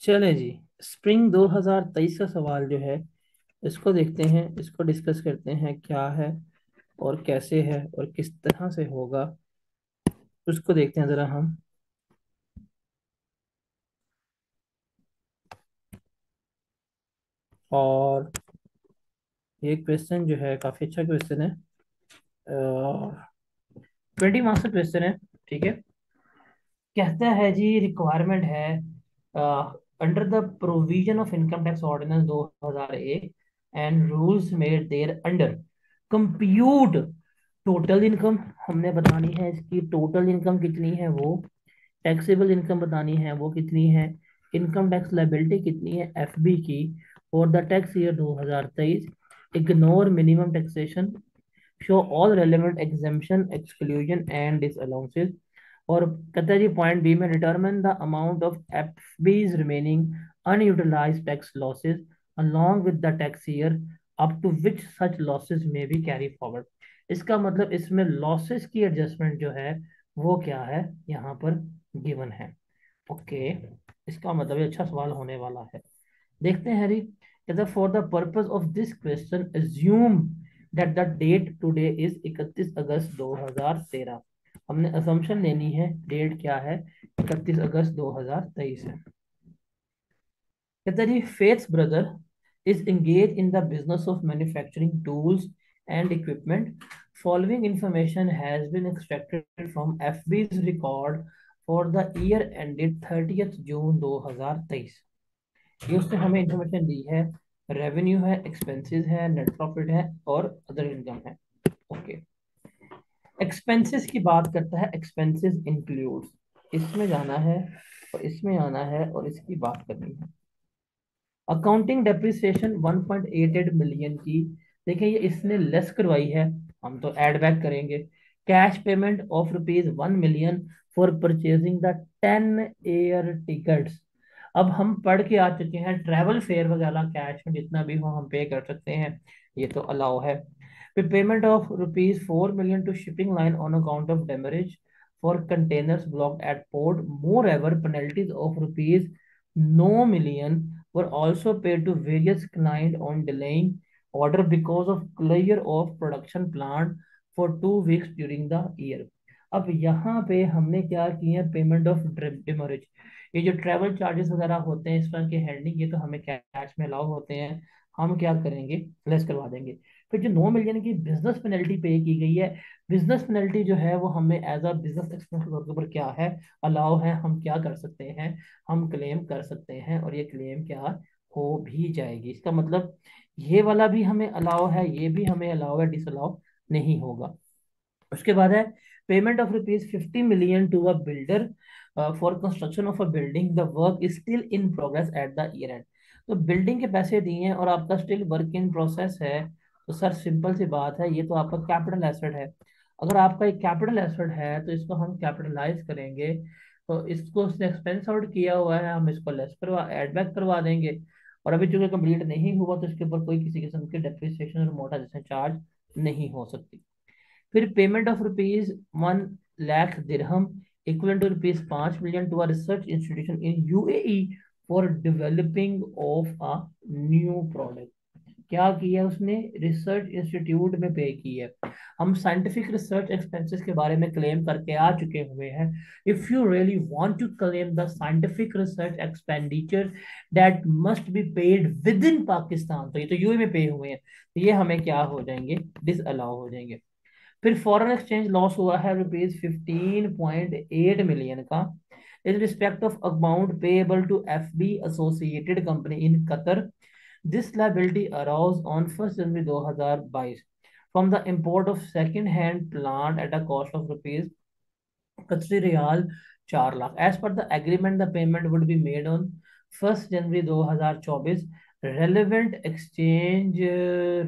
चले जी। स्प्रिंग 2023 का सवाल जो है, इसको देखते हैं, इसको डिस्कस करते हैं क्या है और कैसे है और किस तरह से होगा। उसको देखते हैं जरा हम। और ये क्वेश्चन जो है काफी अच्छा क्वेश्चन है। 20 मार्क्स का क्वेश्चन है। ठीक है। कहता है जी, रिक्वायरमेंट है under the provision of income tax ordinance 2001 and rules made thereunder compute total income. हमने बतानी है इसकी टोटल इनकम कितनी है, वो टैक्सेबल इनकम बतानी है वो कितनी है, इनकम टैक्स लाइबिलिटी कितनी है एफबी की for the tax year 2023, ignore minimum taxation, show all relevant exemption exclusion and disallowances. और कहता है जी पॉइंट बी में determine the amount of FBs remaining unutilised tax losses along with the tax year up to which such losses may be carry forward। इसका मतलब इसमें losses की adjustment जो है वो क्या है, यहाँ पर गिवन है। ओके। इसका मतलब ये अच्छा सवाल होने वाला है। देखते हैं हरी। कहता for the purpose of this question assume that the date today is 31 August 2013। हमने असम्पशन लेनी है, डेट क्या है, 31 अगस्त 2023 है। कहता G faith's brother is engaged in the business of manufacturing tools and equipment. Following information has been extracted from FB's record for the year ended 30th June 2023। ये उसने हमें इंफॉर्मेशन दी है। रेवेन्यू है, एक्सपेंसेस है, नेट प्रॉफिट है और other income है। Okay. Expenses की बात करता है, एक्सपेंसेस इंक्लूड्स, इसमें जाना है और इसमें आना है और इसकी बात करनी है। अकाउंटिंग डेप्रिसिएशन 1.88 मिलियन की, देखिए ये इसने लेस करवाई है, हम तो ऐड बैक करेंगे। Cash payment of rupees 1 million for purchasing the 10 air tickets. अब हम पढ़ के आ चुके हैं ट्रैवल फेयर वगैरह कैश में जितना भी हो हम पे कर सकते हैं, ये तो अलाउ है। फिर payment of rupees 4 million to shipping line on account of demurrage for containers blocked at port, moreover penalties of rupees 9 million were also paid to various clients on delaying order because of closure of production plant for 2 weeks during the year। अब यहाँ पे हमने क्या किया, payment of demurrage, ये जो travel charges वगैरह होते हैं इस तरह के हैंडलिंग, ये तो हमें कैश में अलाउ होते हैं, हम क्या करेंगे, लेस करवा देंगे। फिर जो 9 मिलियन की बिजनेस पेनल्टी पे की गई है, बिजनेस पेनल्टी जो है वो हमें एज अ बिजनेस एक्सपेंस के ऊपर क्या है, अलाउ है, हम क्या कर सकते हैं, हम क्लेम कर सकते हैं और ये क्लेम क्या हो भी जाएगी। इसका मतलब ये वाला भी हमें अलाउ है, ये भी हमें अलाउ है, डिसअलाउ नहीं होगा। उसके बाद है payment of rupees 50 million to a builder for construction of a building, the work is still in progress at the year end. तो बिल्डिंग के पैसे दिए हैं और आपका स्टिल वर्क इन प्रोसेस है, तो सर सिंपल सी बात है, ये तो आपका कैपिटल एसेट है। अगर आपका एक कैपिटल एसेट है तो इसको हम कैपिटलाइज करेंगे, तो इसको उसने एक्सपेंस आउट किया हुआ है, हम इसको लेस करवा एड बैक करवा देंगे। और अभी चूंकि कंप्लीट नहीं हुआ तो इसके ऊपर कोई किसी किस्म की डेप्रिसिएशन और मोटा चार्ज नहीं हो सकती। फिर payment of rupees 1 lakh dirham equal to rupees 5 million to a research institution in UAE for developing of a new product. क्या किया उसने, रिसर्च इंस्टीट्यूट में पे की है। हम साइंटिफिक रिसर्च एक्सपेंसेस के बारे में क्लेम करके आ चुके हुए हैं। If you really want to claim the scientific research expenditure that must be paid within Pakistan, तो ये तो यूए में पे हुए हैं, तो ये हमें क्या हो जाएंगे, डिस अलाउ हो जाएंगे। फिर फॉरेन एक्सचेंज लॉस हुआ है रुपीज 15.8 मिलियन का in respect of amount payable to FB associated company in Qatar. This liability arose on 1 January 2022 from the import of second hand plant at a cost of rupees Qatari riyal 4 lakh. As per the agreement the payment would be made on 1 January 2024। Relevant exchange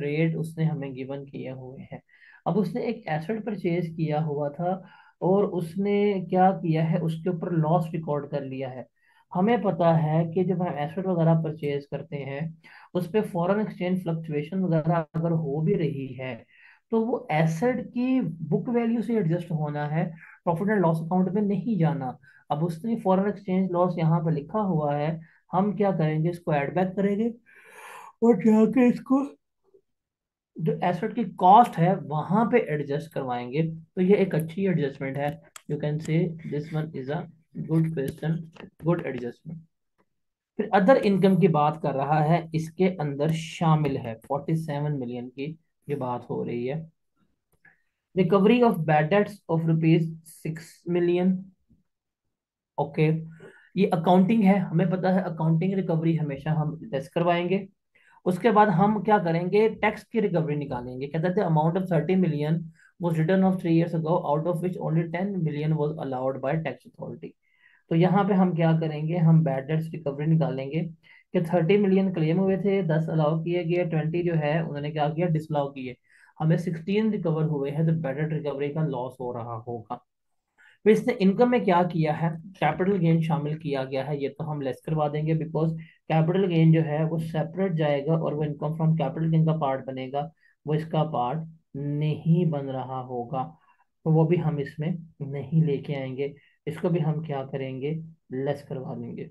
rate उसने हमें given किए हुए हैं। अब उसने एक asset purchase किया हुआ था और उसने क्या किया है, उसके ऊपर लॉस रिकॉर्ड कर लिया है। हमें पता है कि जब हम एसेट वगैरह परचेज करते हैं उस पे फॉरेन एक्सचेंज फ्लक्चुएशन वगैरह अगर हो भी रही है तो वो एसेट की बुक वैल्यू से एडजस्ट होना है, प्रॉफिट एंड लॉस अकाउंट में नहीं जाना। अब उसने फॉरेन एक्सचेंज लॉस यहाँ पे लिखा हुआ है, हम क्या करेंगे, इसको ऐड बैक करेंगे और जाके इसको जो एसेट की कॉस्ट है वहां पे एडजस्ट करवाएंगे। तो ये एक अच्छी एडजस्टमेंट है। You can say this one is a good question, good adjustment. फिर अदर इनकम की बात कर रहा है, इसके अंदर शामिल है 47 मिलियन की ये बात हो रही है। Recovery of bad debts of rupees 6 million. Okay, ये अकाउंटिंग है, हमें पता है अकाउंटिंग रिकवरी हमेशा हम लेस करवाएंगे। उसके बाद हम क्या करेंगे, टैक्स की रिकवरी निकालेंगे। कहते थे amount of 30 million was written off 3 years ago, out of which only 10 million was allowed by tax authority। तो यहाँ पे हम क्या करेंगे, हम बैड डेट्स रिकवरी निकालेंगे कि 30 मिलियन क्लेम हुए थे, 10 अलाउ किए गए, 20 जो है उन्होंने क्या किया, डिसअलाउ किए, हमें 16 रिकवर हुए हैं, तो बैड डेट रिकवरी का लॉस हो रहा होगा। फिर इसने इनकम में क्या किया है, कैपिटल गेन शामिल किया गया है, ये तो हम लेस करवा देंगे, बिकॉज कैपिटल गेन जो है वो सेपरेट जाएगा और वो इनकम फ्रॉम कैपिटल गेन का पार्ट बनेगा, वो इसका पार्ट नहीं बन रहा होगा, तो वो भी हम इसमें नहीं लेके आएंगे, इसको भी हम क्या करेंगे, लेस करवा देंगे।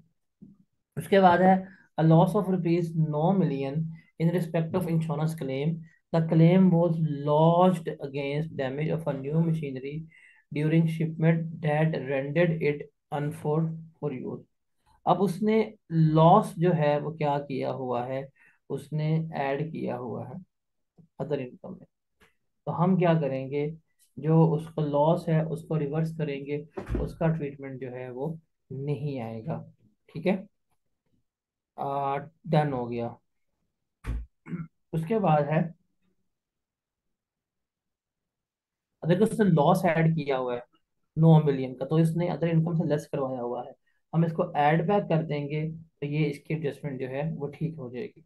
उसके बाद है a loss of rupees 9 million in respect of insurance claim. The claim was launched against damage of a new machinery during shipment that rendered it unfit for use. अब उसने लॉस जो है वो क्या किया हुआ है, उसने ऐड किया हुआ है अदर इनकम में। तो हम क्या करेंगे, जो उसका लॉस है उसको रिवर्स करेंगे, उसका ट्रीटमेंट जो है वो नहीं आएगा। ठीक है, डन हो गया। उसके बाद है, अगर उसने लॉस ऐड किया हुआ है 9 मिलियन का, तो इसने अदर इनकम से लेस करवाया हुआ है, हम इसको ऐड बैक कर देंगे, तो ये इसकी एडजस्टमेंट जो है वो ठीक हो जाएगी।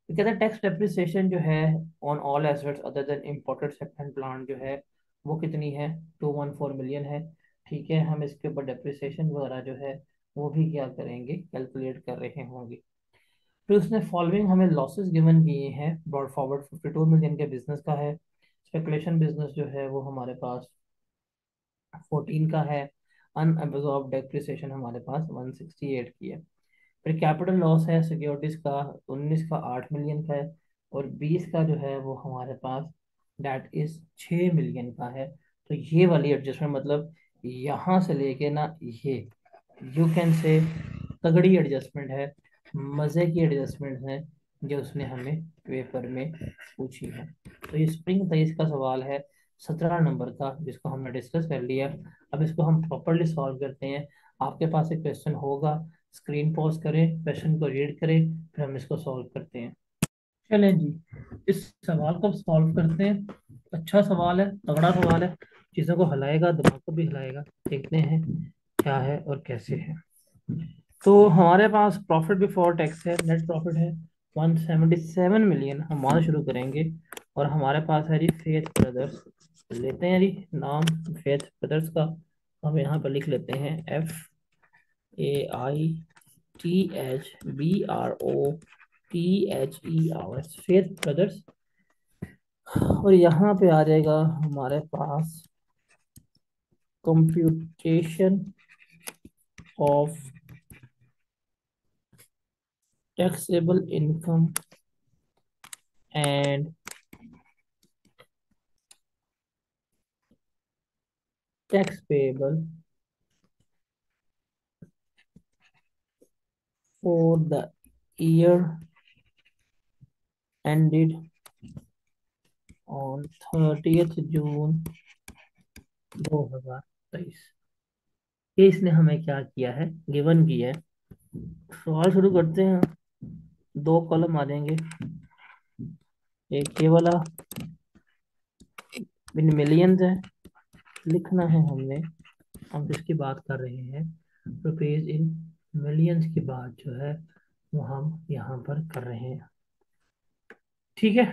तो कहते हैं टैक्स डेप्रिसिएशन जो है on all assets other than imported second plant जो है वो कितनी है, 214 मिलियन है। ठीक है, हम इसके ऊपर डेप्रिसिएशन वगैरह जो है वो भी क्या करेंगे, कैलकुलेट कर रहे होंगे। फिर उसने फॉलोइंग हमें लॉसेस गिवन किए हैं, ब्रॉड फॉरवर्ड 52 मिलियन के बिजनेस का है, स्पेकुलेशन बिजनेस जो है वो हमारे पास 14 का है, अनअब्जॉर्ब डेप्रिसिएशन हमारे पास 168 की है। फिर कैपिटल लॉस है सिक्योरिटीज का 19 का 8 मिलियन का है, और 20 का जो है वो हमारे पास डेट इज 6 मिलियन का है। तो ये वाली एडजस्टमेंट मतलब यहाँ से लेके ना ये, यू कैन से तगड़ी एडजस्टमेंट है, मज़े की एडजस्टमेंट है जो उसने हमें पेपर में पूछी है। तो ये स्प्रिंग तेईस का सवाल है 17 नंबर का, जिसको हमने डिस्कस कर लिया। अब इसको हम प्रॉपरली सॉल्व करते हैं। आपके पास एक क्वेश्चन होगा, स्क्रीन पॉज करें, क्वेश्चन को रीड करें, फिर हम इसको सॉल्व करते हैं। चलें जी, इस सवाल को सॉल्व करते हैं। अच्छा सवाल है, तगड़ा सवाल है, चीज़ों को हिलाएगा, दिमाग को भी हिलाएगा। देखते हैं क्या है और कैसे है। तो हमारे पास प्रॉफिट बिफोर टैक्स है, नेट प्रॉफिट है 177 मिलियन, हम वहाँ से शुरू करेंगे। और हमारे पास है जी फेथ ब्रदर्स, लेते हैं जी नाम फेथ ब्रदर्स का, हम यहाँ पर लिख लेते हैं FAITHBROTHERS, फेथ ब्रदर्स। और यहाँ पे आ जाएगा हमारे पास computation of taxable income and tax payable for the year ended on 30th June 2023। ये इसने हमें क्या किया है, गिवन किया है। सवाल शुरू करते हैं। दो कॉलम आ जाएंगे, एक ये वाला इन मिलियंस है, लिखना है हमने, हम जिसकी बात कर रहे हैं रुपीज इन मिलियंस की बात जो है वो हम यहाँ पर कर रहे हैं। ठीक है,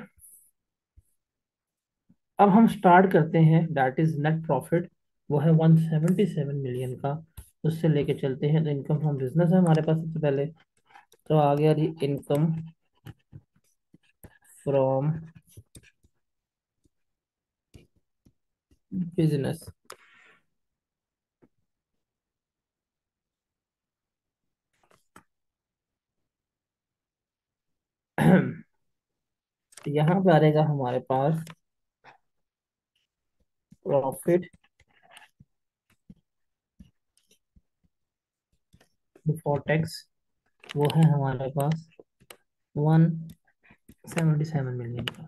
अब हम स्टार्ट करते हैं, दैट इज नेट प्रॉफिट, वो है 177 मिलियन का। उससे लेके चलते हैं, तो इनकम फ्रॉम बिजनेस है हमारे पास सबसे पहले। तो आ गया जी इनकम फ्रॉम बिजनेस। यहाँ पे आ रहेगा हमारे पास प्रॉफिट बिफोर टैक्स, वो है हमारे पास 177 मिलियन का।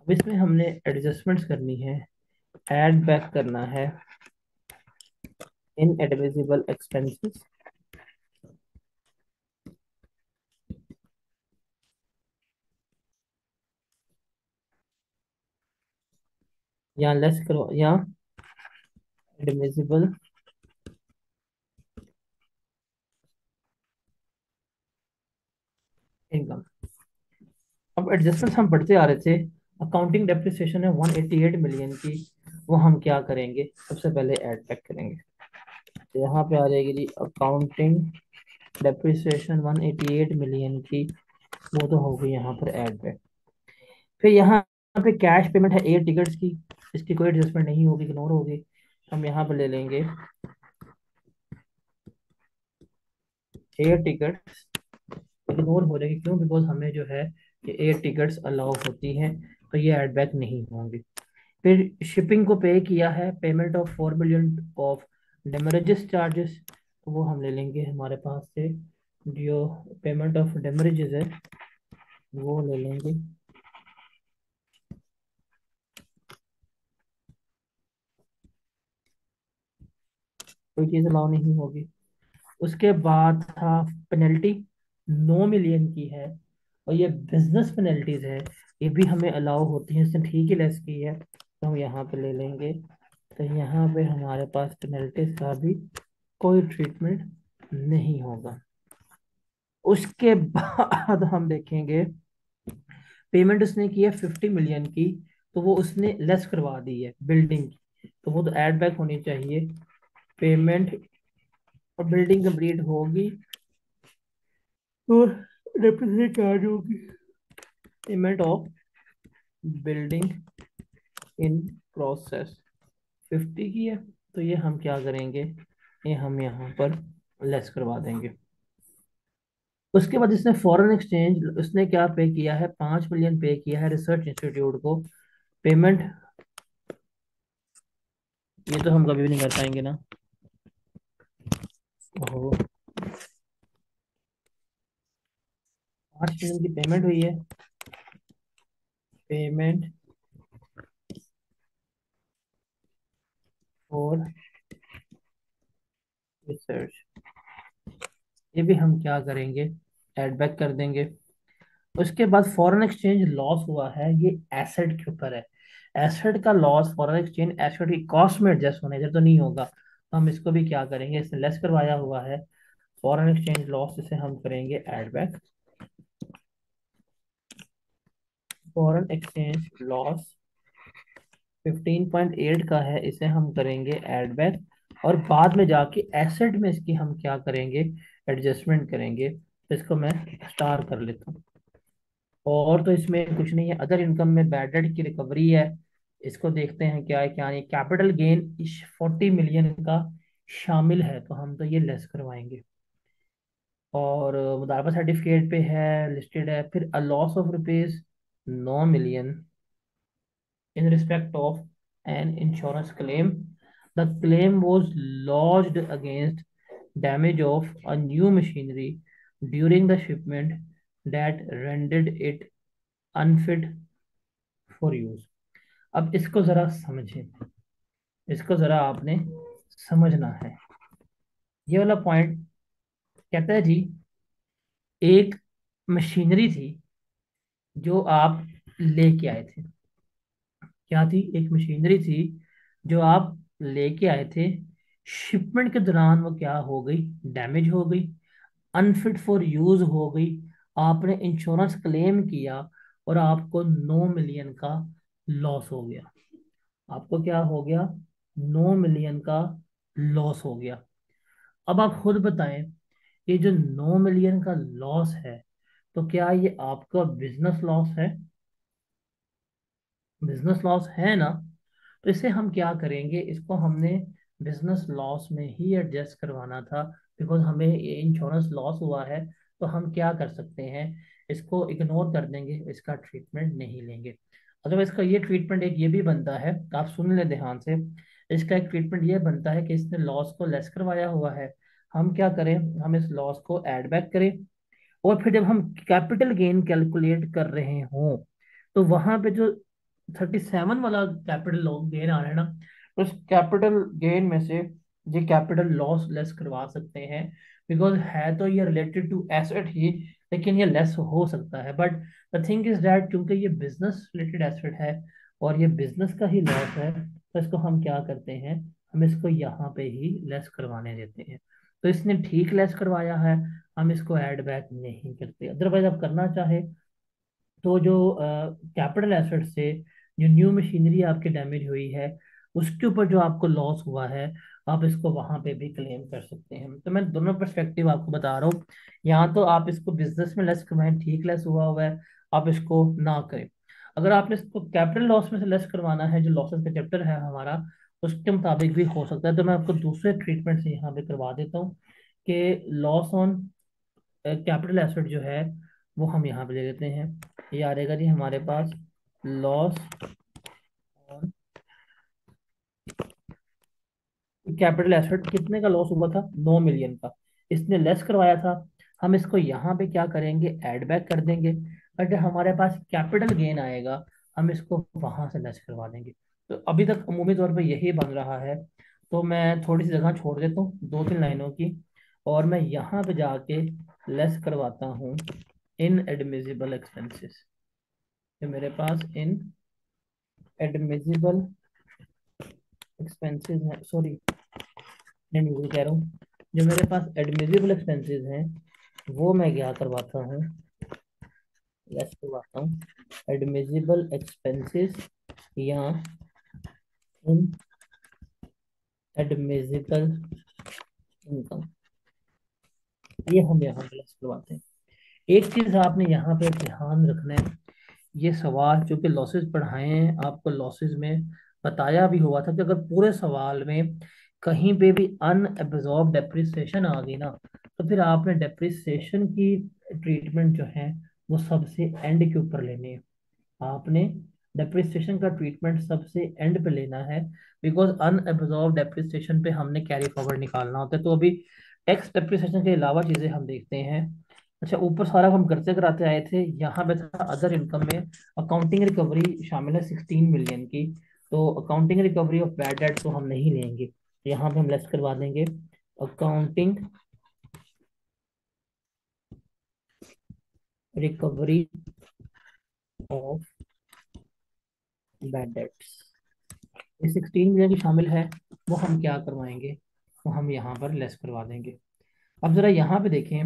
अब इसमें हमने एडजस्टमेंट्स करनी है, ऐड बैक करना है इन एडमिसिबल एक्सपेंसेस, या लेस करो या एडमिसिबल इनकम। अब एडजस्टमेंट्स हम बढ़ते आ रहे थे। अकाउंटिंग डेप्रिसिएशन है 188 मिलियन की, वो हम क्या करेंगे, सबसे पहले ऐड बैक करेंगे। तो यहाँ पे आ जाएगी जी अकाउंटिंग डेप्रिसिएशन 188 मिलियन की, वो तो होगी यहाँ पर ऐड बैक। फिर यहाँ पे कैश पेमेंट है एयर टिकट्स की, इसकी कोई एडजस्टमेंट नहीं होगी, इग्नोर होगी। हम यहाँ पे ले लेंगे एयर टिकट, इग्नोर हो जाएगी, क्यों, बिकॉज हमें जो है ये एयर टिकट्स अलाउ होती हैं, तो ये ऐड बैक नहीं होंगी। फिर शिपिंग को पे किया है, payment of 4 million of demurrages charges, तो वो हम ले लेंगे हमारे पास से, जो पेमेंट ऑफ डेमरेजेस है वो ले लेंगे। कोई चीज़ अलाउ नहीं होगी। उसके बाद था पेनल्टी, 9 मिलियन की है, और ये बिजनेस पेनल्टीज है, ये भी हमें अलाउ होती है, इसने ठीक ही लेस की है, तो हम यहाँ पे ले लेंगे। तो यहाँ पे हमारे पास पेनल्टीज का भी कोई ट्रीटमेंट नहीं होगा। उसके बाद हम देखेंगे पेमेंट उसने की है 50 मिलियन की, तो वो उसने लेस करवा दी है बिल्डिंग की, तो वो तो ऐड बैक होनी चाहिए पेमेंट, और बिल्डिंग कंप्लीट होगी तो डेप्रिसिएशन चार्ज होगी, payment of building in process 50 की है, तो ये हम क्या करेंगे, ये हम यहाँ पर लेस करवा देंगे। उसके बाद इसने फॉरेन एक्सचेंज, उसने क्या पे किया है, 5 मिलियन पे किया है रिसर्च इंस्टीट्यूट को, पेमेंट, ये तो हम कभी भी नहीं कर पाएंगे ना। ओहो, 5 मिलियन की पेमेंट हुई है, पेमेंट फॉर रिसर्च, ये भी हम क्या करेंगे, एड बैक कर देंगे। उसके बाद फॉरेन एक्सचेंज लॉस हुआ है, ये एसेट के ऊपर है, एसेट का लॉस, फॉरेन एक्सचेंज एसेट की कॉस्ट में एडजस्ट होने, इधर तो नहीं होगा, तो हम इसको भी क्या करेंगे, इसने लेस करवाया हुआ है, फॉरेन एक्सचेंज लॉस, इसे हम करेंगे add back. Foreign exchange loss 15.8 का है, इसे हम करेंगे ऐड बैक, और बाद में जाके एसेट में इसकी हम क्या करेंगे, एडजस्टमेंट करेंगे। तो इसको मैं स्टार कर लेता हूँ। और तो इसमें कुछ नहीं है, अदर इनकम में बैड डेट की रिकवरी है, इसको देखते हैं क्या है क्या नहीं। कैपिटल गेन इस 40 मिलियन का शामिल है, तो हम तो ये लेस करवाएंगे। और मुदारबा सर्टिफिकेट पे है, लिस्टेड है, फिर a loss of rupees 9 million in respect of an insurance claim. The claim was lodged against damage of a new machinery during the shipment that rendered it unfit for use. अब इसको जरा समझें, इसको जरा आपने समझना है। ये वाला पॉइंट कहता है जी, एक मशीनरी थी जो आप लेके आए थे, क्या थी, एक मशीनरी थी जो आप लेके आए थे, शिपमेंट के दौरान वो क्या हो गई, डैमेज हो गई, अनफिट फॉर यूज हो गई, आपने इंश्योरेंस क्लेम किया, और आपको 9 मिलियन का लॉस हो गया। आपको क्या हो गया, 9 मिलियन का लॉस हो गया। अब आप खुद बताएं, ये जो 9 मिलियन का लॉस है, तो क्या ये आपका बिजनेस लॉस है, बिजनेस लॉस है ना। तो इसे हम क्या करेंगे, इसको हमने बिजनेस लॉस में ही एडजस्ट करवाना था, बिकॉज हमें ये इंश्योरेंस लॉस हुआ है, तो हम क्या कर सकते हैं, इसको इग्नोर कर देंगे, इसका ट्रीटमेंट नहीं लेंगे। अदरवाइज इसका ये ट्रीटमेंट एक ये भी बनता है, आप सुन ले ध्यान से। इसका एक ट्रीटमेंट ये बनता है कि इसने लॉस को लेस करवाया हुआ है, हम क्या करें, हम इस लॉस को ऐड बैक करें। और फिर जब हम कैपिटल गेन कैलकुलेट कर रहे हों, तो वहां पे जो 37 वाला कैपिटल गेन आ रहा है ना, तो उस कैपिटल गेन में से ये कैपिटल लॉस लेस करवा सकते हैं। बिकॉज है तो ये रिलेटेड टू एसेट ही, लेकिन ये लेस हो सकता है। But the thing is that क्योंकि ये बिजनेस रिलेटेड एसेट है और ये बिजनेस का ही लॉस है, तो इसको हम क्या करते हैं, हम इसको यहाँ पे ही लेस करवाने देते हैं। तो इसने ठीक लेस करवाया है, हम इसको ऐड बैक नहीं करते। अदरवाइज आप करना चाहे तो जो कैपिटल एसेट से जो न्यू मशीनरी आपकी डैमेज हुई है, उसके ऊपर जो आपको लॉस हुआ है, आप इसको वहां पे भी क्लेम कर सकते हैं। तो मैं दोनों पर्सपेक्टिव आपको बता रहा हूँ। यहाँ तो आप इसको बिजनेस में लेस करवाएं, ठीक लेस हुआ हुआ है, आप इसको ना करें। अगर आपने इसको कैपिटल लॉस में से लेस करवाना है, जो लॉसेस का चैप्टर है हमारा, उसके मुताबिक भी हो सकता है। तो मैं आपको दूसरे ट्रीटमेंट से यहाँ पे करवा देता हूँ कि लॉस ऑन कैपिटल एसेट जो है वो हम यहाँ पे ले लेते हैं। ये आ रहेगा जी हमारे पास, लॉस ऑन कैपिटल एसेट। कितने का लॉस हुआ था, 9 मिलियन का, इसने लेस करवाया था। हम इसको यहाँ पे क्या करेंगे, ऐड बैक कर देंगे। और जब हमारे पास कैपिटल गेन आएगा, हम इसको वहां से लेस करवा देंगे। तो अभी तक अमूमी तौर पे यही बन रहा है। तो मैं थोड़ी सी जगह छोड़ देता हूँ 2-3 लाइनों की, और मैं यहाँ पे जाके लेस करवाता हूँ इन एडमिजिबल एक्सपेंसेस। जो मेरे पास इन एडमिजिबल एक्सपेंसेस हैं, सॉरी नहीं कह रहा हूँ, जो मेरे पास एडमिजिबल एक्सपेंसेस हैं वो मैं क्या करवाता हूँ, लेस करवाता हूँ एडमिजिबल एक्सपेंसेस या इन एडमिजिबल इनकम, ये हम यहाँ पे लेस करवाते हैं। एक चीज आपने यहाँ पे ध्यान रखना है, ये सवाल जो कि लॉसेस पढ़ाए हैं आपको, लॉसेस में बताया भी हुआ था कि अगर पूरे सवाल में कहीं पे भी अनएब्जॉर्ब डेप्रिसिएशन आ गई ना, तो फिर आपने डेप्रिसिएशन की ट्रीटमेंट जो है वो सबसे एंड के ऊपर लेनी है। आपने डेप्रिसिएशन का ट्रीटमेंट सबसे एंड पे लेना है, बिकॉज अनएब्जॉर्ब डेप्रिसिएशन पे हमने कैरी फॉरवर्ड निकालना होता है। तो अभी टैक्स डेप्रिसिएशन के अलावा चीजें हम देखते हैं। अच्छा, ऊपर सारा हम करते कराते आए थे, यहाँ पे था अदर इनकम में अकाउंटिंग रिकवरी शामिल है 16 मिलियन की। तो accounting recovery of bad debt तो हम नहीं लेंगे, यहाँ पे हम लेस करवा देंगे accounting recovery of bad debts. ये 16 मिलियन की शामिल है, वो हम क्या करवाएंगे, वो हम यहाँ पर लेस करवा देंगे। अब जरा यहाँ पे देखें,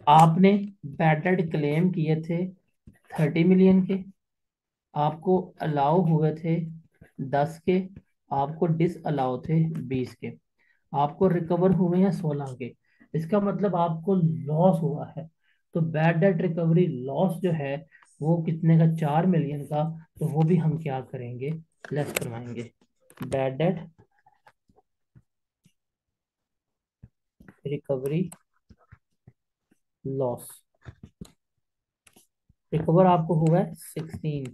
आपने बैड डेट क्लेम किए थे 30 मिलियन के, आपको अलाउ हुए थे 10 के, आपको डिस अलाउ थे 20 के, आपको रिकवर हुए हैं 16 के। इसका मतलब आपको लॉस हुआ है। तो बैड डेट रिकवरी लॉस जो है वो कितने का, 4 मिलियन का। तो वो भी हम क्या करेंगे, लेस करवाएंगे। Bad debt recovery loss, recover आपको हुआ है 16,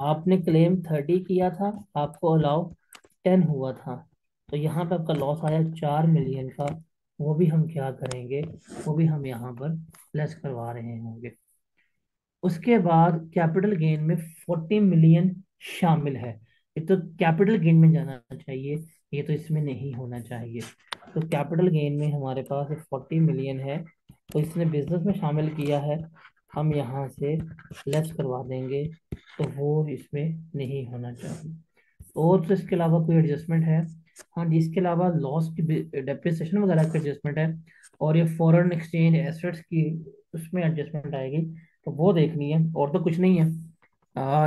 आपने क्लेम 30 किया था, आपको अलाउ 10 हुआ था। तो यहाँ पे आपका लॉस आया 4 मिलियन का, वो भी हम क्या करेंगे, वो भी हम यहाँ पर लेस करवा रहे होंगे। उसके बाद कैपिटल गेन में 40 मिलियन शामिल है। ये तो कैपिटल गेन में जाना चाहिए, ये तो इसमें नहीं होना चाहिए। तो कैपिटल गेन में हमारे पास 40 मिलियन है, तो इसने बिजनेस में शामिल किया है, हम यहाँ से लेस करवा देंगे। तो वो इसमें नहीं होना चाहिए। और तो इसके अलावा कोई एडजस्टमेंट है, हाँ जी, इसके अलावा लॉस की डेप्रिसिएशन वगैरह की एडजस्टमेंट है, और ये फॉरेन एक्सचेंज एसेट्स की उसमें एडजस्टमेंट आएगी। तो वो देखनी है, और तो कुछ नहीं है।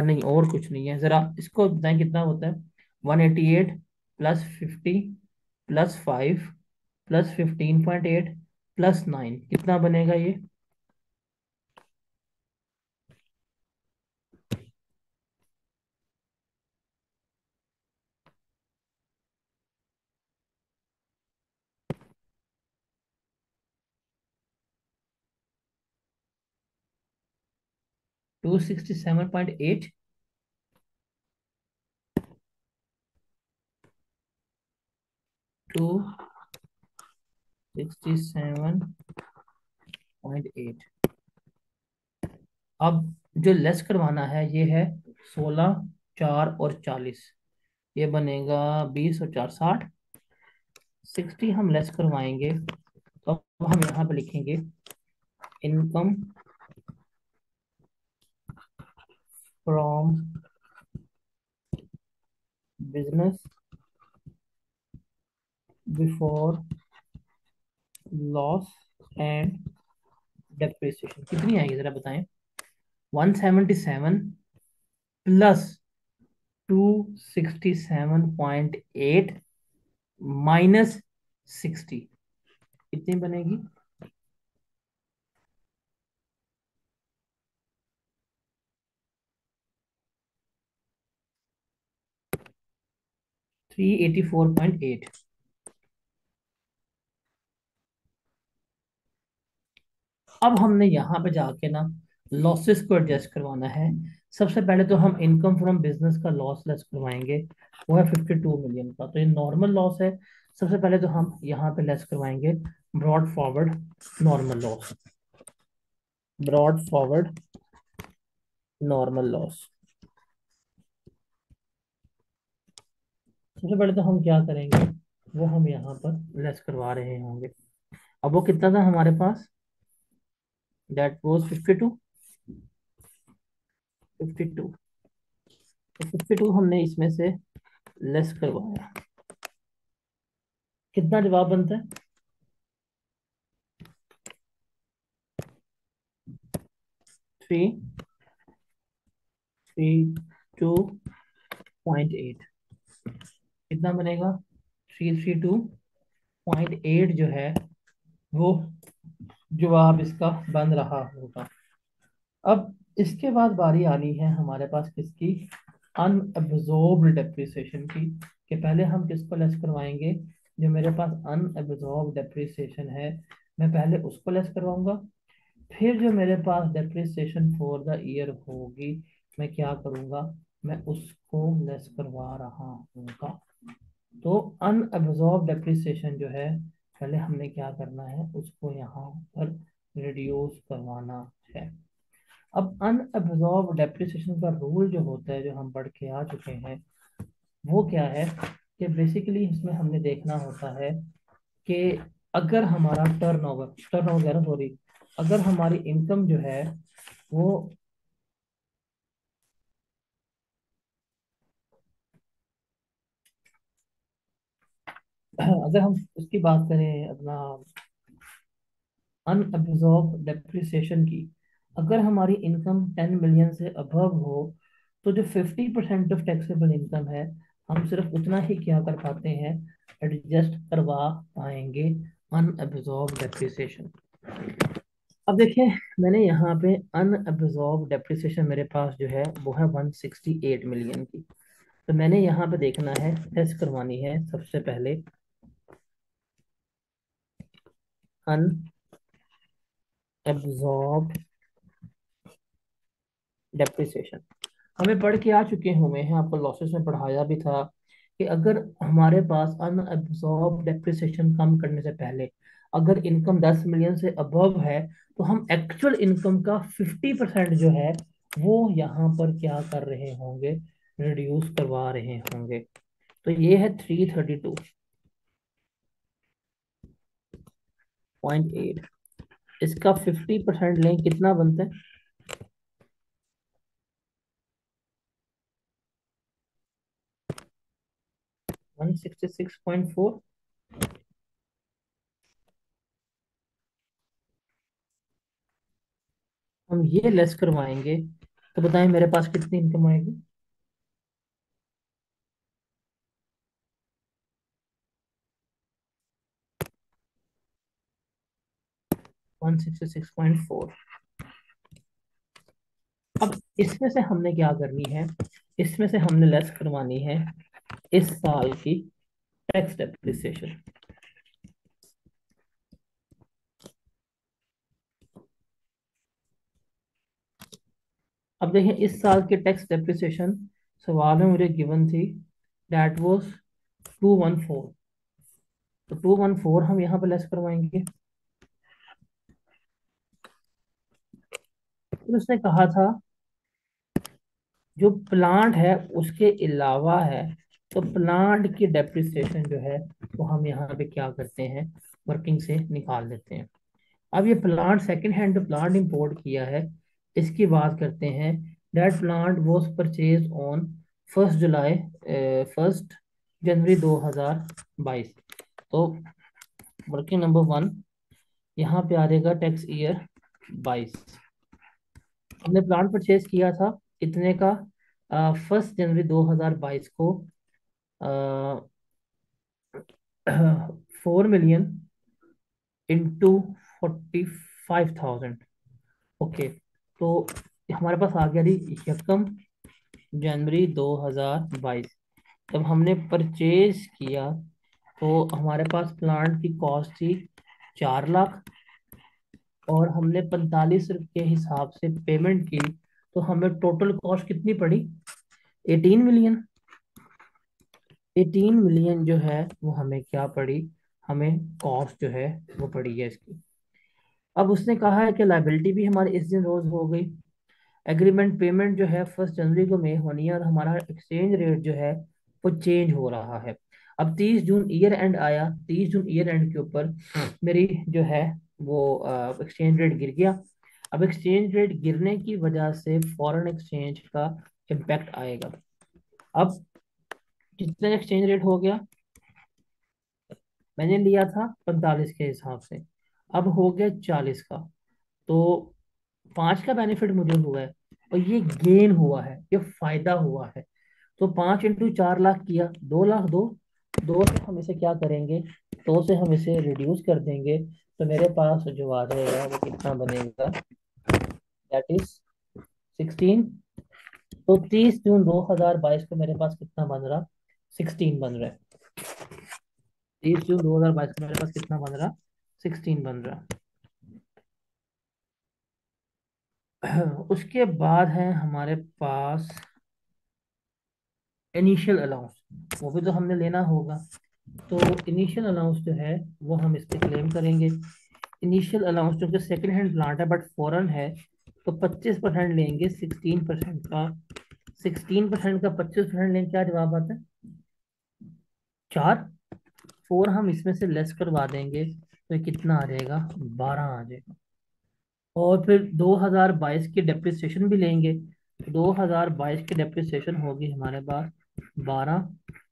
नहीं, और कुछ नहीं है। जरा इसको बताएं कितना होता है, 188 प्लस 50 प्लस 5 प्लस 15.8 प्लस 9, कितना बनेगा ये। 267.8, 267.8। अब जो लेस करवाना है ये है 16, 4 और 40। ये बनेगा 20 और 4 60। 60 हम लेस करवाएंगे तो अब हम यहाँ पे लिखेंगे income from business before loss and depreciation. कितनी आएगी जरा बताएं। 177 प्लस 267.8 माइनस 60 कितनी बनेगी। 384.8। अब हमने यहाँ पे जाके ना लॉसेस को एडजस्ट करवाना है। सबसे पहले तो हम इनकम फ्रॉम बिजनेस का लॉस लेस करवाएंगे, वो है 52 मिलियन का। तो ये नॉर्मल लॉस है। सबसे पहले तो हम यहाँ पे लेस करवाएंगे brought forward normal loss. Brought forward normal loss. सबसे पहले तो हम क्या करेंगे, वो हम यहाँ पर लेस करवा रहे होंगे। अब वो कितना था हमारे पास, दैट वॉज 52। 52, तो 52 हमने इसमें से लेस करवाया। कितना जवाब बनता है, 332.8। कितना बनेगा, 332.8 जो है वो जवाब इसका बन रहा होगा। अब इसके बाद बारी आनी है हमारे पास किसकी, अनअब्जॉर्ब्ड डेप्रिसिएशन की। कि पहले हम किसको लेस करवाएंगे, जो मेरे पास अनअब्जॉर्ब्ड डेप्रिसिएशन है मैं पहले उसको लेस करवाऊंगा। फिर जो मेरे पास डेप्रिसिएशन फॉर द ईयर होगी मैं क्या करूंगा, मैं उसको लेस करवा रहा हूँ। तो अनअब्जॉर्ब डेप्रिसिएशन जो है पहले हमने क्या करना है, उसको यहाँ पर रिड्यूस करवाना है। अब अनअब्जॉर्ब डेप्रिसिएशन का रूल जो होता है, जो हम पढ़ के आ चुके हैं, वो क्या है कि बेसिकली इसमें हमने देखना होता है कि अगर हमारा टर्नओवर सॉरी, अगर हमारी इनकम जो है वो अगर हम उसकी बात करें अपना अनअब्जॉर्ब डेप्रिसिएशन की, अगर हमारी इनकम 10 मिलियन से अबव हो तो जो 50% ऑफ टैक्सेबल इनकम है हम सिर्फ उतना ही क्या कर पाते हैं, एडजस्ट करवा पाएंगे अनअब्जॉर्ब डेप्रिसिएशन। अब देखिए मैंने यहाँ पे अनअब्जॉर्ब डेप्रिसिएशन मेरे पास जो है वो है 168 मिलियन की। तो मैंने यहाँ पे देखना है, टेस्ट करवानी है सबसे पहले अनअब्जॉर्ब डेप्रिसिएशन। हमें पढ़ के आ चुके हुए हैं, आपको लॉसेस में पढ़ाया भी था कि अगर हमारे पास अनअब्जॉर्ब डेप्रिसिएशन कम करने से पहले अगर इनकम 10 मिलियन से अबव है तो हम एक्चुअल इनकम का 50% जो है वो यहाँ पर क्या कर रहे होंगे, रिड्यूस करवा रहे होंगे। तो ये है 332.8। इसका 50% लें कितना बनता है, 166.4। हम ये लेस करवाएंगे तो बताएं मेरे पास कितनी इनकम आएगी। 166.4। अब इसमें से हमने क्या करनी है, इसमें से हमने लेस करवानी है इस साल की टैक्स डेप्रिसिएशन। अब देखिए इस साल के टैक्स डेप्रिसिएशन सवाल में मुझे गिवन थी, दैट वाज 214। तो 214 हम यहाँ पे लेस करवाएंगे। फिर उसने कहा था जो प्लांट है उसके अलावा है, तो प्लांट की डेप्रिसिएशन जो है वो हम यहाँ पे क्या करते हैं, वर्किंग से निकाल देते हैं। अब ये प्लांट सेकंड हैंड जो प्लांट इंपोर्ट किया है इसकी बात करते हैं। That plant was purchase on 1 July 1 January 2022। तो वर्किंग नंबर 1 यहाँ पे आ जाएगा टैक्स ईयर 22। हमने प्लांट परचेज किया था कितने का, 1 जनवरी 2022 को, 4,000,000 × 45,000। ओके, तो हमारे पास आ गया जी 1 जनवरी 2022। जब हमने परचेज किया तो हमारे पास प्लांट की कॉस्ट थी 4 लाख, और हमने 45 रुपये के हिसाब से पेमेंट की, तो हमें टोटल कॉस्ट कितनी पड़ी, 18 मिलियन। 18 मिलियन जो है वो हमें क्या पड़ी, हमें कॉस्ट जो है वो पड़ी है इसकी। अब उसने कहा है कि लाइबिलिटी भी हमारी इस दिन रोज हो गई। एग्रीमेंट पेमेंट जो है 1 जनवरी को में होनी है, और हमारा एक्सचेंज रेट जो है वो चेंज हो रहा है। अब 30 जून ईयर एंड आया, 30 जून ईयर एंड के ऊपर मेरी जो है वो एक्सचेंज रेट गिर गया। अब एक्सचेंज रेट गिरने की वजह से फॉरेन एक्सचेंज का इम्पैक्ट आएगा। अब कितने एक्सचेंज रेट हो गया, मैंने लिया था 45 के हिसाब से, अब हो गया 40 का। तो 5 का बेनिफिट मुझे हुआ है, और ये गेन हुआ है, ये फायदा हुआ है। तो 5 × 4 लाख किया, 2 लाख दो, 2 से हम इसे क्या करेंगे, 2 से हम इसे रिड्यूस कर देंगे। तो मेरे पास जो आ जाएगा वो कितना बनेगा, दैट इज 16। तो 30 जून 2022 को मेरे पास कितना बन रहा, 16 बन रहा है। 30 जून 2022 को मेरे पास कितना बन रहा, 16 बन रहा। उसके बाद है हमारे पास इनिशियल अलाउंस, वो भी तो हमने लेना होगा। तो इनिशियल अलाउंस जो है वो हम इस पे क्लेम करेंगे। इनिशियल अलाउंस जो कि सेकंड हैंड प्लांट है बट फॉरेन है, तो 25% लेंगे 16% का। 16% का 25% लेंगे, क्या जवाब आता है, 4। 4 हम इसमें से लेस करवा देंगे तो ये कितना आ जाएगा, 12 आ जाएगा। और फिर 2022 की डेप्रिसिएशन भी लेंगे, 2022 की डेप्रिसिएशन होगी हमारे पास 12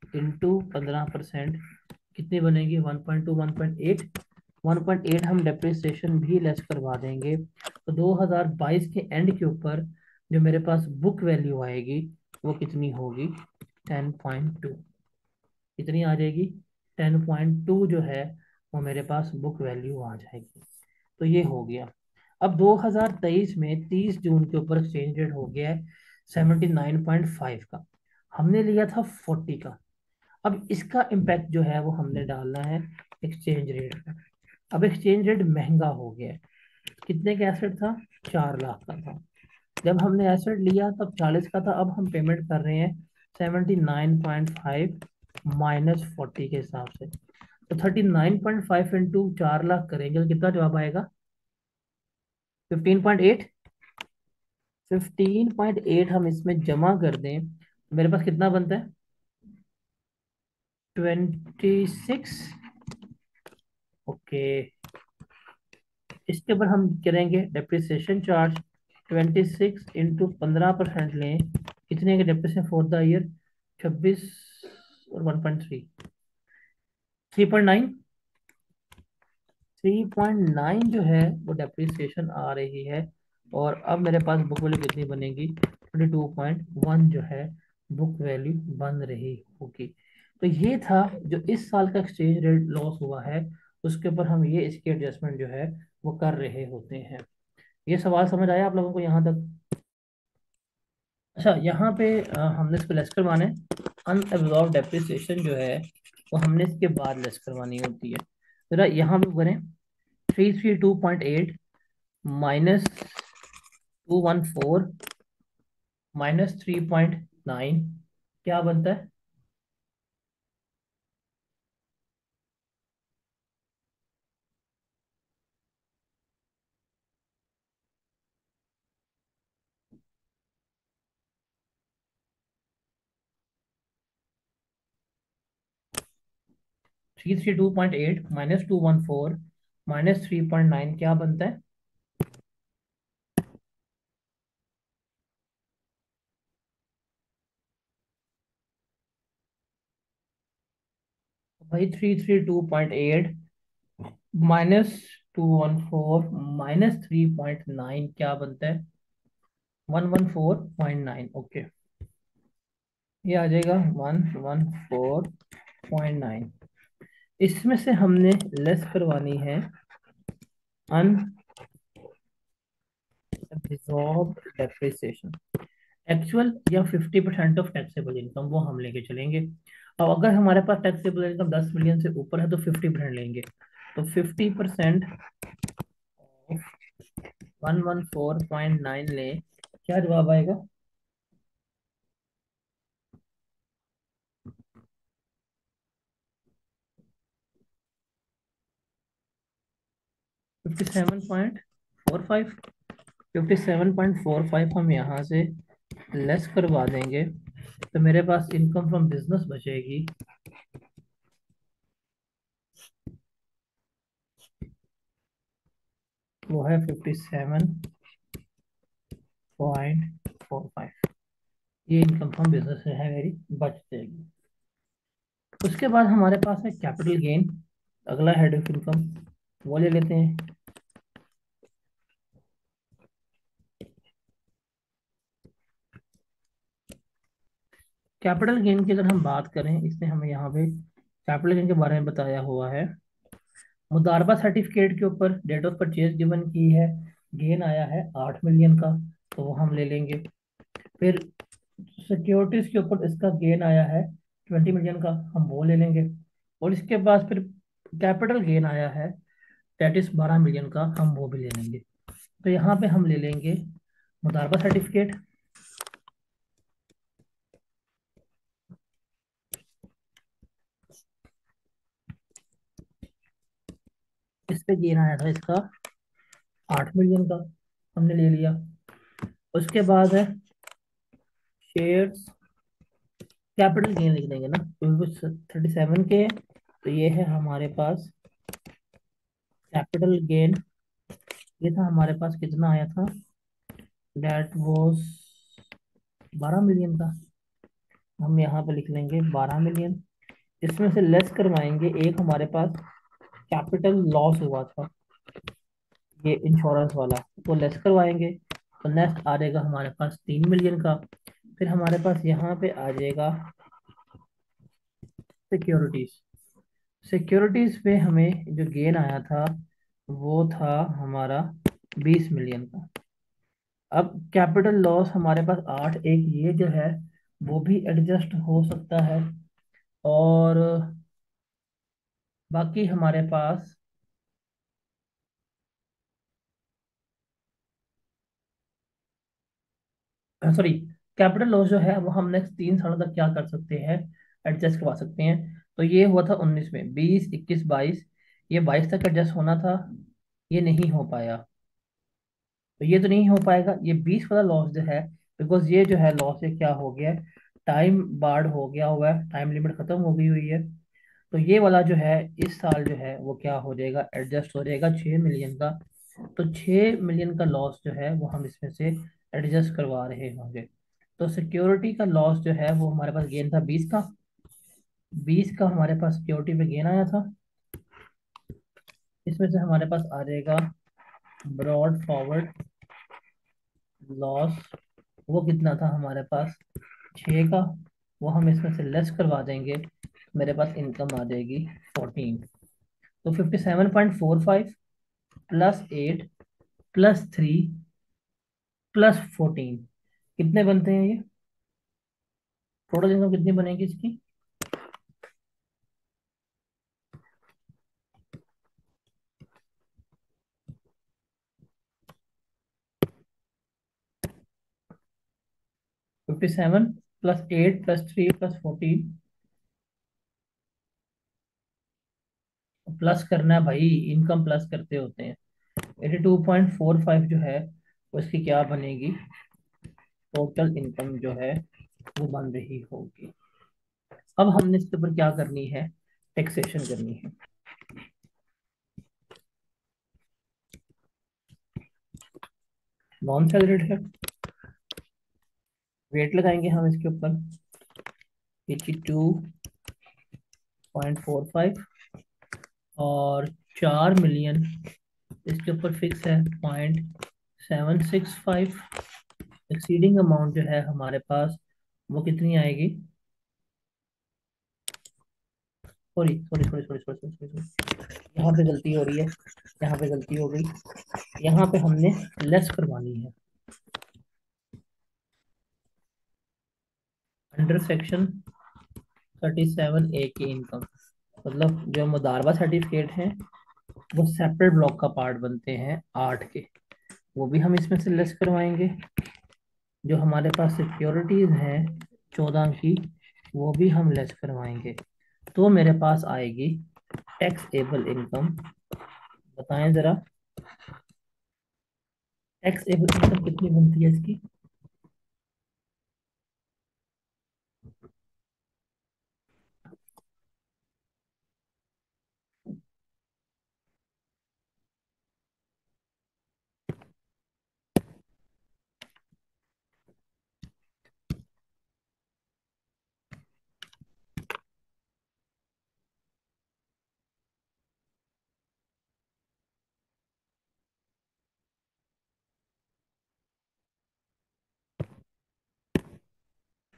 × 15%, कितनी बनेगी, 1.2, 1.8। 1.8 हम डेप्रिसिएशन भी लेस करवा देंगे, तो 2022 के एंड के ऊपर जो मेरे पास बुक वैल्यू आएगी वो कितनी होगी, 10.2। कितनी आ जाएगी, 10.2 जो है वो मेरे पास बुक वैल्यू आ जाएगी। तो ये हो गया। अब 2023 में 30 जून के ऊपर एक्सचेंज रेट हो गया है 79.5 का, हमने लिया था 40 का। अब इसका इम्पैक्ट जो है वो हमने डालना है एक्सचेंज रेट पे। अब एक्सचेंज रेट महंगा हो गया है, कितने का एसेट था, 4 लाख का था। जब हमने एसेट लिया तब 40 का था, अब हम पेमेंट कर रहे हैं 79.5 -40 के हिसाब से। तो 39.5 इंटू 4 लाख करेंगे तो कितना जवाब आएगा, 15.8। 15.8 हम इसमें जमा कर दें तो मेरे पास कितना बनता है, 26। ओके, इसके ऊपर हम करेंगे डेप्रिसिएशन चार्ज, 26 × 15% लें, कितने के डेप्रिसिएशन फॉर द ईयर, 26 और 1.3, 3.9। 3.9 जो है वो डेप्रिसिएशन आ रही है। और अब मेरे पास बुक वैल्यू कितनी बनेगी, 22.1 जो है बुक वैल्यू बन रही होगी। तो ये था जो इस साल का एक्सचेंज रेट लॉस हुआ है, उसके ऊपर हम ये इसकी एडजस्टमेंट जो है वो कर रहे होते हैं। ये सवाल समझ आया आप लोगों को यहाँ तक। अच्छा, यहाँ पे हमने इसको लेस करवाना है। अनएब्जॉर्ब डेप्रिसिएशन जो है वो हमने इसके बाद लेस करवानी होती है। जरा यहाँ पे करें, 332.8 -214 -3.9 क्या बनता है? 332.8 -214 -3.9 क्या बनता है? भाई 332.8 -214 -3.9 क्या बनता है? 114.9। ओके, ये आ जाएगा 114.9। इसमें से हमने लेस करवानी है अनअब्जॉर्ब्ड डेप्रिसिएशन। एक्चुअल या 50% ऑफ टैक्सेबल इनकम वो हम लेके चलेंगे। अब अगर हमारे पास टैक्सेबल इनकम 10 मिलियन से ऊपर है तो 50% लेंगे। तो 50% ऑफ 114.9 ले, क्या जवाब आएगा? 57.45। 57.45 हम यहाँ से लेस करवा देंगे तो मेरे पास इनकम फ्रॉम बिजनेस बचेगी, वो है 57.45। ये इनकम फ्रॉम बिजनेस है मेरी, बच जाएगी। उसके बाद हमारे पास है कैपिटल गेन, अगला हेड ऑफ इनकम, वो ले लेते हैं। कैपिटल गेन की अगर हम बात करें, इसने हमें यहाँ पे कैपिटल गेन के बारे में बताया हुआ है। मुदारबा सर्टिफिकेट के ऊपर डेट ऑफ परचेज गिवन की है, गेन आया है 8 मिलियन का, तो वो हम ले लेंगे। फिर सिक्योरिटीज के ऊपर इसका गेन आया है 20 मिलियन का, हम वो ले लेंगे। और इसके बाद फिर कैपिटल गेन आया है दैट इज 12 मिलियन का, हम वो भी ले लेंगे। तो यहाँ पे हम ले लेंगे मुदारबा सर्टिफिकेट, इस पे गेन आया था इसका 8 मिलियन का, हमने ले लिया। उसके बाद है शेयर्स, कैपिटल गेन लिख देंगे ना क्योंकि 37 के है, तो ये है हमारे पास कैपिटल गेन। ये था हमारे पास, कितना आया था? डेट वॉज 12 मिलियन का, हम यहाँ पे लिख लेंगे 12 मिलियन। इसमें से लेस करवाएंगे एक हमारे पास कैपिटल लॉस हुआ था, ये इंश्योरेंस वाला, वो लेस करवाएंगे। तो नेक्स्ट आ जाएगा हमारे पास 3 मिलियन का। फिर हमारे पास यहाँ पे आ जाएगा सिक्योरिटीज। सिक्योरिटीज पे हमें जो गेन आया था वो था हमारा 20 मिलियन का। अब कैपिटल लॉस हमारे पास 8, एक ये जो है वो भी एडजस्ट हो सकता है। और बाकी हमारे पास, सॉरी, कैपिटल लॉस जो है वो हम नेक्स्ट 3 सालों तक क्या कर सकते हैं, एडजस्ट करवा सकते हैं। तो ये हुआ था 19 में, 20, 21, 22, ये 22 तक एडजस्ट होना था, ये नहीं हो पाया। तो ये तो नहीं हो पाएगा, ये 20 वाला लॉस जो है, बिकॉज ये जो है लॉस ये क्या हो गया है, टाइम बार्ड हो गया हुआ है, टाइम लिमिट खत्म हो गई हुई है। तो ये वाला जो है इस साल जो है वो क्या हो जाएगा, एडजस्ट हो जाएगा 6 मिलियन का। तो 6 मिलियन का लॉस जो है वो हम इसमें से एडजस्ट करवा रहे होंगे। तो सिक्योरिटी का लॉस जो है वो हमारे पास गेन था 20 का, 20 का हमारे पास सिक्योरिटी पे गेन आया था। इसमें से हमारे पास आ जाएगा ब्रॉड फॉरवर्ड लॉस, वो कितना था हमारे पास, 6 का, वो हम इसमें से लेस करवा देंगे, मेरे पास इनकम आ जाएगी 14। तो 57.45 +8 +3 +14 कितने बनते हैं ये? टोटल इनकम कितनी बनेगी इसकी? 57 +8 +3 +14, प्लस करना है भाई, इनकम प्लस करते होते हैं। 82.45 जो है उसकी क्या बनेगी, टोटल इनकम जो है वो बन रही होगी। अब हमने इसके ऊपर क्या करनी है, टैक्सेशन करनी है। नॉन सैलरीड है, रेट लगाएंगे हम इसके ऊपर 82.45, और 4 मिलियन इसके ऊपर फिक्स है 0.765। एक्सीडिंग अमाउंट जो है हमारे पास वो कितनी आएगी, sorry sorry sorry sorry sorry sorry sorry, यहाँ पे गलती हो रही है, यहाँ पे गलती हो गई, यहाँ पे हमने लेस करवानी है। अंडर सेक्शन 37A की इनकम, मतलब जो मुदारबा सर्टिफिकेट हैं वो सेपरेट ब्लॉक का पार्ट बनते हैं 8 के, वो भी हम इसमें से लेस करवाएंगे। जो हमारे पास सिक्योरिटीज हैं 14 की, वो भी हम लेस करवाएंगे। तो मेरे पास आएगी टैक्सेबल इनकम। बताएं जरा, टैक्सेबल इनकम कितनी बनती है इसकी।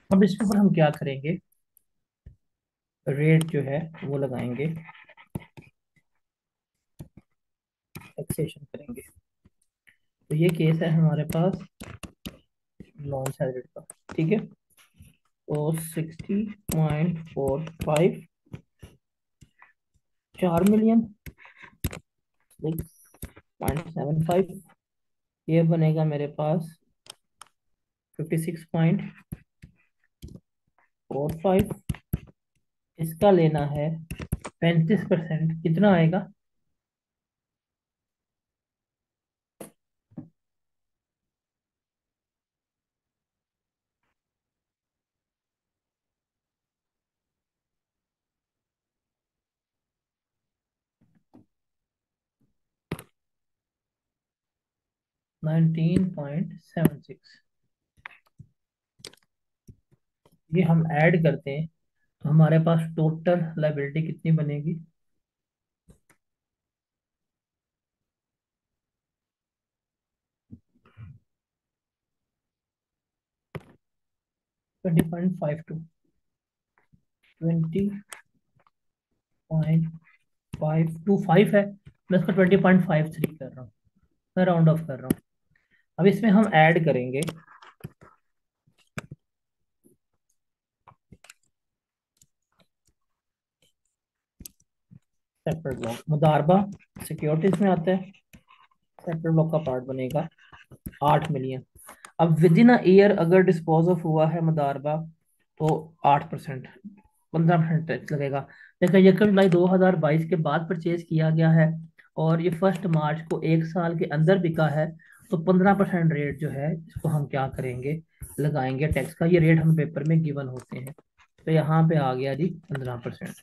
अब इसके ऊपर हम क्या करेंगे, रेट जो है वो लगाएंगे, टैक्सेशन करेंगे। तो ये केस है हमारे पास नॉन सैलरीड का, ठीक है। तो 60.45, 4 मिलियन 6.75, ये बनेगा मेरे पास 56.45। इसका लेना है 35%, कितना आएगा, 19.76। ये हम ऐड करते हैं तो हमारे पास टोटल लाइबिलिटी कितनी बनेगी, 20.52, 20.525 है। मैं इसको 20.53 कर रहा हूँ, मैं राउंड ऑफ कर रहा हूँ। अब इसमें हम ऐड करेंगे सेपरेट ब्लॉक, मुदारबा सिक्योरिटीज में आता है, सेपरेट ब्लॉक का पार्ट बनेगा 8 मिलियन। अब विद इन अ ईयर अगर डिस्पोज ऑफ हुआ है मुदारबा तो 8%, 15% टैक्स लगेगा। लेकिन यकम जुलाई 2022 के बाद परचेज किया गया है और ये 1 मार्च को 1 साल के अंदर बिका है, तो 15% रेट जो है इसको हम क्या करेंगे, लगाएंगे टैक्स का। ये रेट हम पेपर में गिवन होते हैं। तो यहाँ पे आ गया जी 15%।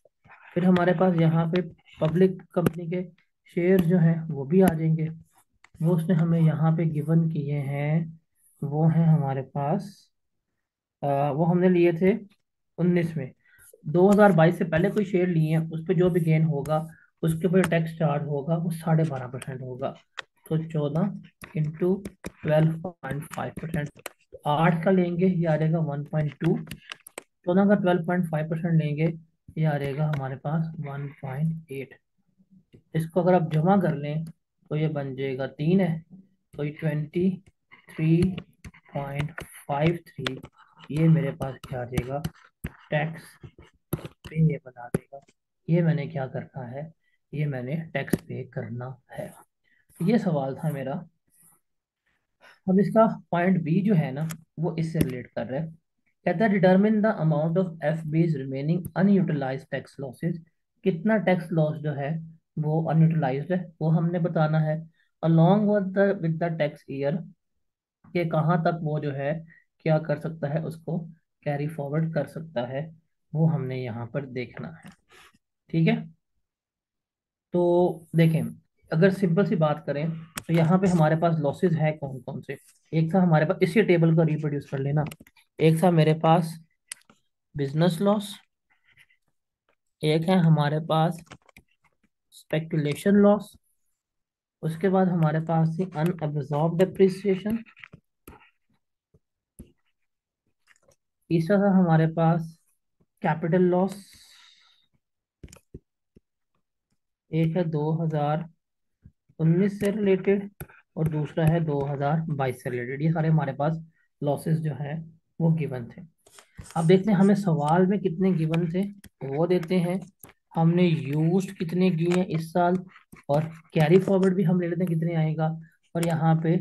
फिर हमारे पास यहाँ पे पब्लिक कंपनी के शेयर जो हैं वो भी आ जाएंगे। वो उसने हमें यहाँ पे गिवन किए हैं, वो हैं हमारे पास, वो हमने लिए थे 19 में। 2022 से पहले कोई शेयर लिए हैं उस पर जो भी गेन होगा उसके ऊपर टैक्स चार्ज होगा वो 12.5% होगा। तो 14 × 12.5%, 8 का लेंगे ये आ जाएगा 1.2, 14 का 12.5% लेंगे ये आ जाएगा हमारे पास 1.8। इसको अगर आप जमा कर लें तो ये बन जाएगा 3 है, तो ये 23.53 ये मेरे पास क्या आ जाएगा, टैक्स पे ये बना देगा। ये मैंने क्या करना है, ये मैंने टैक्स पे करना है। ये सवाल था मेरा। अब इसका पॉइंट बी जो है ना वो इससे रिलेट कर रहा है। कहता है determine the amount of F बीज रिमेनिंग अनयूटिलाइज टैक्स लॉसेज। कितना टैक्स लॉस जो है वो अनयूटिलाइज्ड है वो हमने बताना है। Along with the tax year, कि कहाँ तक वो जो है क्या कर सकता है, उसको कैरी फॉरवर्ड कर सकता है, वो हमने यहाँ पर देखना है। ठीक है। तो देखें, अगर सिंपल सी बात करें तो यहाँ पे हमारे पास लॉसेस है कौन कौन से। एक था हमारे पास, इसी टेबल को रिप्रोड्यूस कर लेना। एक था मेरे पास बिजनेस लॉस, एक है हमारे पास स्पेकुलेशन लॉस, उसके बाद हमारे पास थी अनअब्जॉर्ब डेप्रिसिएशन, तीसरा था हमारे पास कैपिटल लॉस, एक है 2019 से रिलेटेड और दूसरा है 2022 से रिलेटेड। ये सारे हमारे पास लॉसेस जो है वो गिवन थे। अब देखते हैं हमें सवाल में कितने गिवन थे, वो देते हैं। हमने यूज्ड कितने किए हैं इस साल, और कैरी फॉरवर्ड भी हम ले लेते हैं कितने आएगा, और यहाँ पे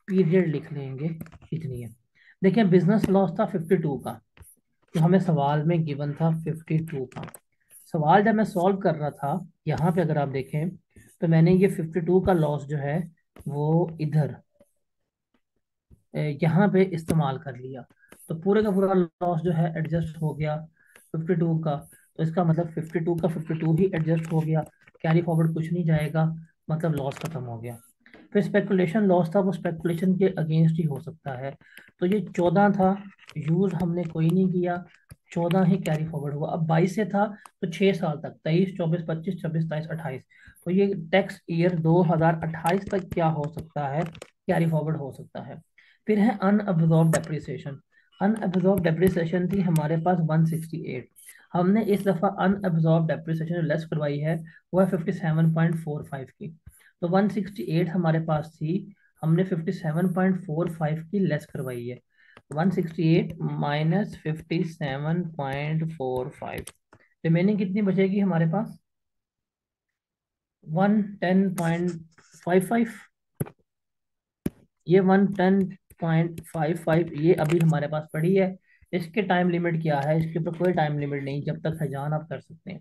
पीरियड लिख लेंगे कितनी है। देखिए बिजनेस लॉस था 52 का, जो हमें सवाल में गिवन था 52 का। सवाल जब मैं सॉल्व कर रहा था, यहाँ पे अगर आप देखें तो मैंने ये 52 का लॉस जो है वो इधर यहाँ पे इस्तेमाल कर लिया, तो पूरे का पूरा लॉस जो है एडजस्ट हो गया 52 का। तो इसका मतलब 52 का 52 ही एडजस्ट हो गया, कैरी फॉरवर्ड कुछ नहीं जाएगा, मतलब लॉस खत्म हो गया। फिर स्पेकुलेशन लॉस था, वो स्पेकुलेशन के अगेंस्ट ही हो सकता है। तो ये 14 था, यूज हमने कोई नहीं किया, 14 ही कैरी फॉरवर्ड हुआ। अब 22 से था तो 6 साल तक, 23 24 25 26 27 28, तो ये टैक्स ईयर 2028 तक क्या हो सकता है, कैरी फॉरवर्ड हो सकता है। फिर है अनअब्जॉर्ब डेप्रिसिएशन। अनअब्जॉर्ब डेप्रिसिएशन थी हमारे पास 168। हमने इस दफा अनअब्जॉर्ब डेप्रिसिएशन लेस करवाई है, वो है 57.45 की। तो 168 हमारे पास थी, हमने 57.45 की लेस करवाई है। 168 माइनस 57.45, रिमेनिंग कितनी बचेगी हमारे पास, 110.55। ये 110.55 ये अभी हमारे पास पड़ी है। इसके टाइम लिमिट क्या है, इसके ऊपर कोई टाइम लिमिट नहीं, जब तक खजान आप कर सकते हैं।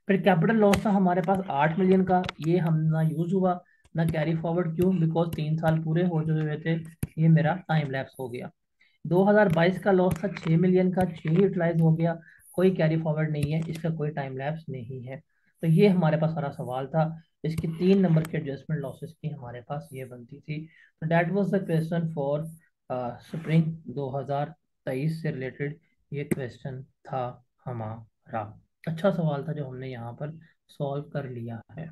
फिर कैपिटल लॉस था हमारे पास 8 मिलियन का, ये हम ना यूज हुआ ना कैरी फॉरवर्ड, क्यों, बिकॉज 3 साल पूरे हो चुके हुए थे, ये मेरा टाइम लैप्स हो गया। 2022 का लॉस था 6 मिलियन का, 6 यूटिलाइज हो गया, कोई कैरी फॉरवर्ड नहीं है, इसका कोई टाइम लैप्स नहीं है। तो ये हमारे पास सारा सवाल था। इसकी 3 नंबर की एडजस्टमेंट लॉसेस की हमारे पास ये बनती थी। तो that was the question for spring 2023 से रिलेटेड, ये क्वेश्चन था हमारा। अच्छा सवाल था जो हमने यहाँ पर सॉल्व कर लिया है।